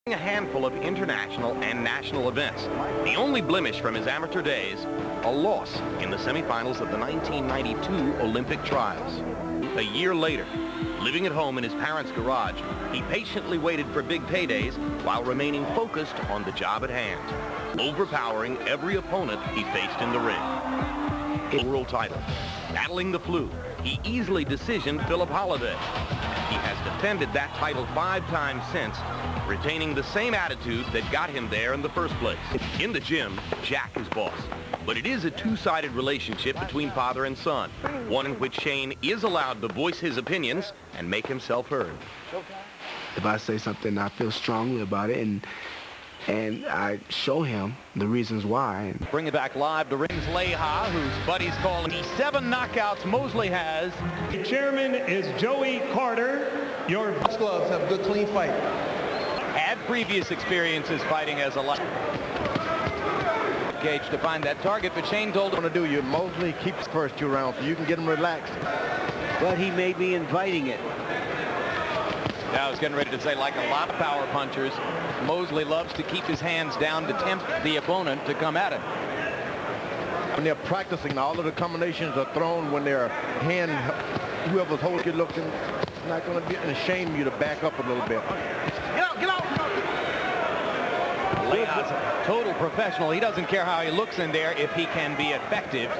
A handful of international and national events. The only blemish from his amateur days, a loss in the semifinals of the 1992 Olympic trials. A year later, living at home in his parents' garage, he patiently waited for big paydays while remaining focused on the job at hand, overpowering every opponent he faced in the ring. A world title, battling the flu, he easily decisioned Philip Holliday. He has defended that title 5 times since, retaining the same attitude that got him there in the first place. In the gym, Jack is boss. But it is a two-sided relationship between father and son, one in which Shane is allowed to voice his opinions and make himself heard. If I say something, I feel strongly about it, and I show him the reasons why. Bring it back live to Rings Leija, whose buddies call him 7 knockouts Mosley has. The chairman is Joey Carter. Your gloves have a good clean fight. Had previous experiences fighting as a light cage to find that target, but Shane told him to do you. Mosley keeps first 2 rounds, so you can get him relaxed. But he may be inviting it. Now I was getting ready to say, like a lot of power punchers, Mosley loves to keep his hands down to tempt the opponent to come at him. When they're practicing, all of the combinations are thrown when their hand, whoever's holding it, looking, not going to be shame you to back up a little bit. Get out, get out! Leija's a total professional. He doesn't care how he looks in there if he can be effective.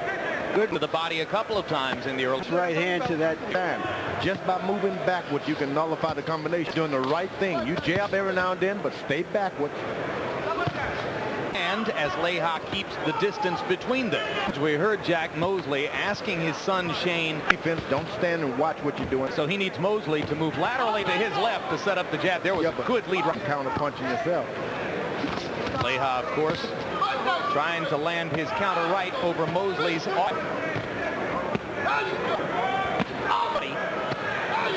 Good to the body a couple of times in the early. Right hand to that time. Just by moving backward, you can nullify the combination. Doing the right thing. You jab every now and then, but stay backward. And as Leija keeps the distance between them. We heard Jack Mosley asking his son Shane. Defense, don't stand and watch what you're doing. So he needs Mosley to move laterally to his left to set up the jab. There was a good lead. Counter punching yourself. Leija, of course, trying to land his counter right over Mosley's off.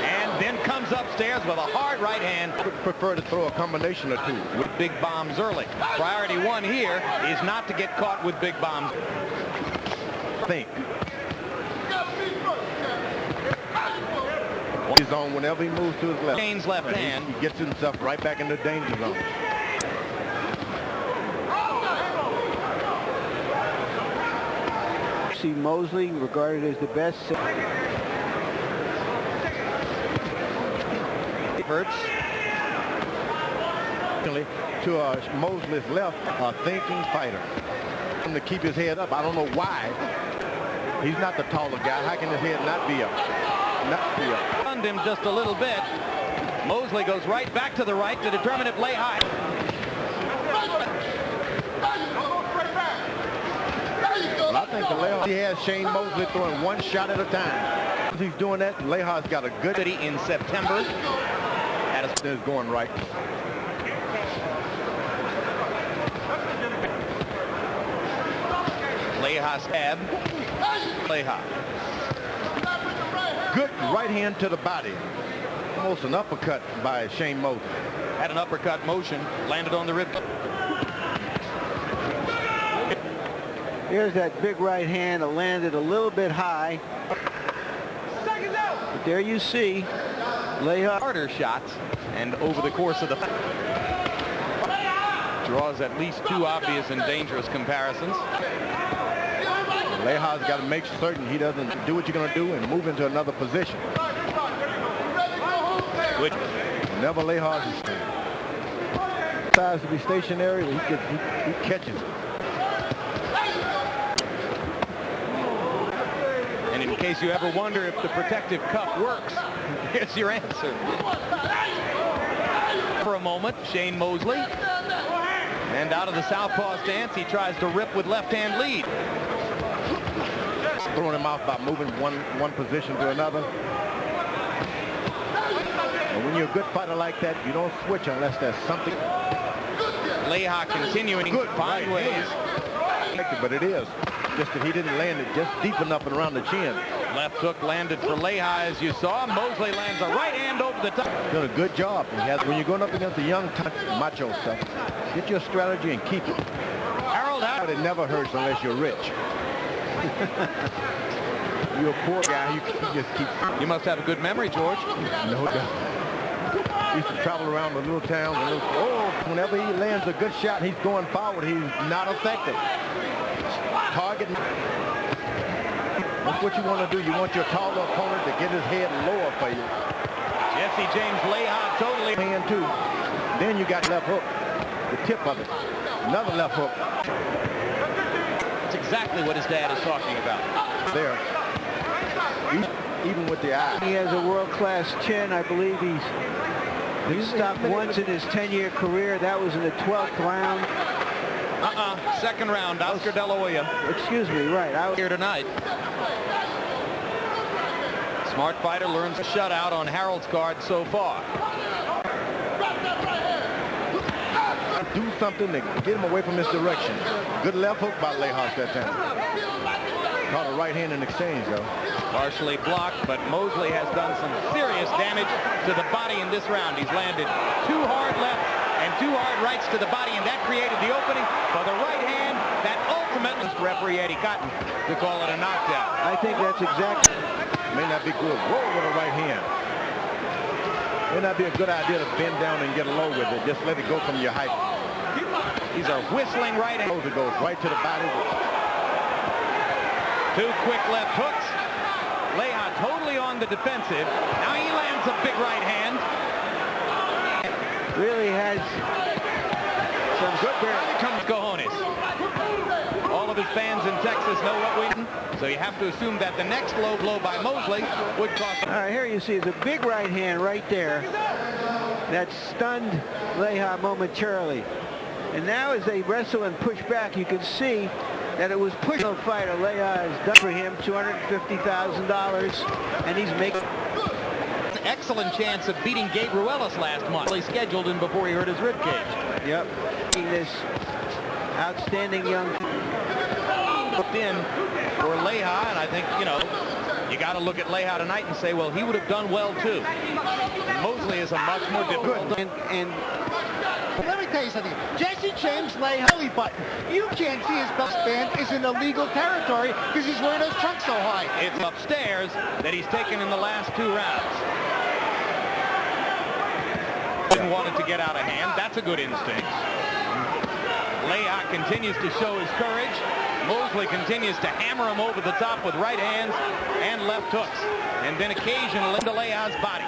And then comes upstairs with a hard right hand. I would prefer to throw a combination or 2. With big bombs early. Priority 1 here is not to get caught with big bombs. Think. He's on whenever he moves to his left. Shane's left hand. He gets himself right back in the danger zone. See Mosley regarded as the best. Hurts. To Mosley's left, a thinking fighter. To keep his head up. I don't know why. He's not the taller guy. How can his head not be up? Stunned him just a little bit. Mosley goes right back to the right to determine if Leija. I think he has Shane Mosley throwing 1 shot at a time. As he's doing that, Leija's got a good city in September. Is going right. Leija stab. Leija. Good right hand to the body. Almost an uppercut by Shane Mosley. Had an uppercut motion, landed on the rib. Here's that big right hand that landed a little bit high. But there you see Leija. Harder shots, and over the course of the draws at least 2 obvious and dangerous comparisons. Leija's got to make certain he doesn't do what you're going to do and move into another position. Whenever Leija's decides to be stationary, he catches it. And in case you ever wonder if the protective cuff works, here's your answer. For a moment, Shane Mosley. And out of the southpaw stance, he tries to rip with left-hand lead. Throwing him off by moving one position to another. And when you're a good fighter like that, you don't switch unless there's something. Leija continuing to find ways. But it is. Just that he didn't land it just deep enough and around the chin. Left hook landed for Leija, as you saw. Mosley lands a right hand over the top. Done a good job. When you're going up against the young macho stuff, get your strategy and keep it. Harold out. It never hurts unless you're rich. You're a poor guy. You just keep. You must have a good memory, George. No doubt. Used to travel around the little towns and Whenever he lands a good shot, he's going forward. He's not effective. Target. That's what you want to do. You want your taller opponent to get his head lower for you. Jesse James Leija totally. Hand too. Then you got left hook. The tip of it. Another left hook. That's exactly what his dad is talking about. There. Even with the eye. He has a world-class chin. I believe he's stopped once in his 10-year career. That was in the 12th round. Second round, Oscar De La Hoya. Excuse me, right. I was Here tonight. Smart fighter learns a shutout on Harold's card so far. Do something to get him away from his direction. Good left hook by Leija that time. Caught a right hand in exchange, though. Partially blocked, but Mosley has done some serious damage to the body in this round. He's landed 2 hard lefts and 2 hard rights to the body, and that created the opening for the right hand that ultimately referee Eddie Cotton to call it a knockdown. I think that's exactly. May not be good. Roll with a right hand. May not be a good idea to bend down and get low with it. Just let it go from your height. These are whistling right hands. It goes right to the body. 2 quick left hooks. Leija totally on the defensive. Now he lands a big right hand. Really has some Good cojones. All of his fans in Texas know what we... So you have to assume that the next low blow by Mosley would cost... All right, here you see is a big right hand right there that stunned Leija momentarily. And now as they wrestle and push back, you can see that it was pushing the fighter. Leija has done for him $250,000, and he's making an excellent chance of beating Gabe Ruelas last month. He scheduled him before he hurt his rib cage. Yep. This outstanding young Hooked in for Leija, and I think, you know, you got to look at Leija tonight and say, well, he would have done well too. Mosley is a much more difficult. and let me tell you something. Jesse James Leija belly button. You can't see his belt band is in illegal territory because he's wearing those trunks so high. It's upstairs that he's taken in the last 2 rounds. Didn't want it to get out of hand. That's a good instinct. Leija continues to show his courage. Mosley continues to hammer him over the top with right hands and left hooks. And then occasionally into Leija's body.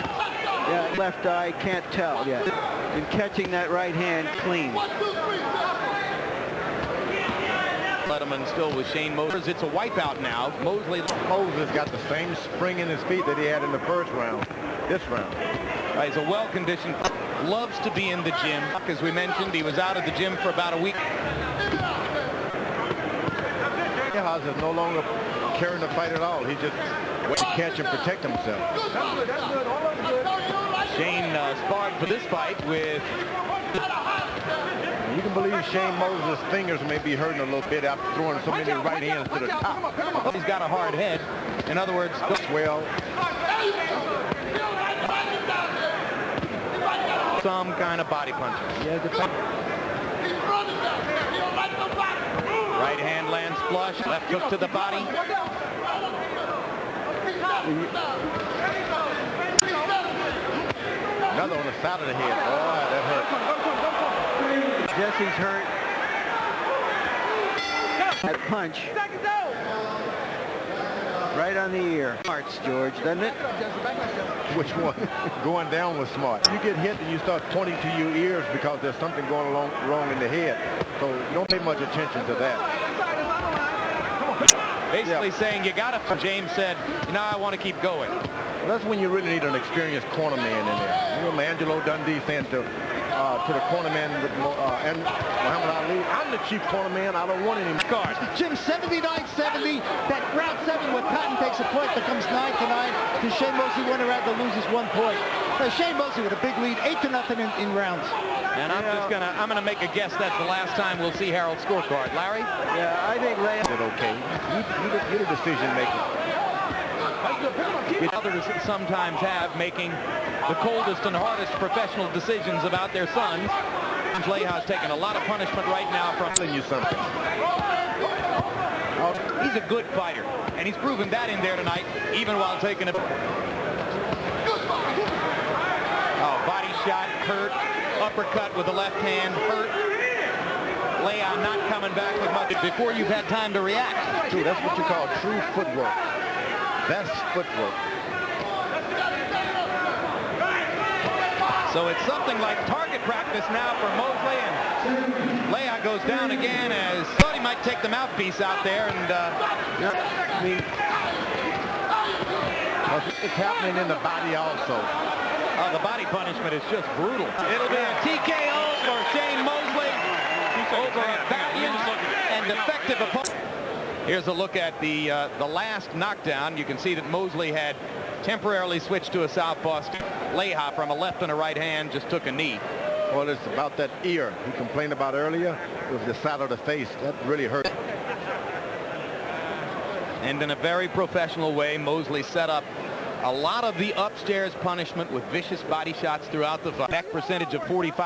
yeah, left eye can't tell yet. And catching that right hand clean. Letterman still with Shane Moses. It's a wipeout now. Mosley. Moses got the same spring in his feet that he had in the first round. This round. He's a well-conditioned, loves to be in the gym. As we mentioned, he was out of the gym for about a week. Leija is no longer carrying the fight at all. He just waiting to catch and protect himself. Shane sparred for this fight with... You can believe Shane Moses' fingers may be hurting a little bit after throwing so many right hands to the top. Well, he's got a hard head. In other words, well, some kind of body puncher. Yeah, Right hand lands flush, left hook to the body. another on the side of the head. Oh, that hurt. Jesse's hurt. That punch. Right on the ear. Smarts, George, doesn't it? Which one? Going down was smart. You get hit and you start pointing to your ears because there's something going wrong in the head. So you don't pay much attention to that. Basically saying you got to, James said, you know, I want to keep going. Well, that's when you really need an experienced corner man in there. You know, Angelo Dundee saying to the corner man with and Muhammad Ali, I'm the chief corner man. I don't want any cards. Jim, 79-70. That round 7 when Patton takes a point becomes 9-9. To Shane Mosley went around to loses 1 point. So Shane Mosley with a big lead, 8-0 in rounds. And I'm gonna make a guess that's the last time we'll see Harold's scorecard. Larry? Yeah, I think Leija. Is it okay? You're the decision maker. Others sometimes have making the coldest and hardest professional decisions about their sons. Leija's taking a lot of punishment right now from... Telling you something. He's a good fighter, and he's proven that in there tonight, even while taking a... Oh, body shot, hurt, uppercut with the left hand hurt. Leija not coming back with much before you've had time to react. True, that's what you call true footwork. Best footwork. So it's something like target practice now for Mosley, and Leija goes down again as thought he might take the mouthpiece out there, and I mean, it's happening in the body also. the body punishment is just brutal. It'll be a TKO for Shane Mosley over a valiant and effective opponent. Here's a look at the last knockdown. You can see that Mosley had temporarily switched to a southpaw. Leija from a left and a right hand just took a knee. Well, it's about that ear he complained about earlier. It was the side of the face that really hurt. And in a very professional way, Mosley set up a lot of the upstairs punishment with vicious body shots throughout the fight. Neck percentage of 45.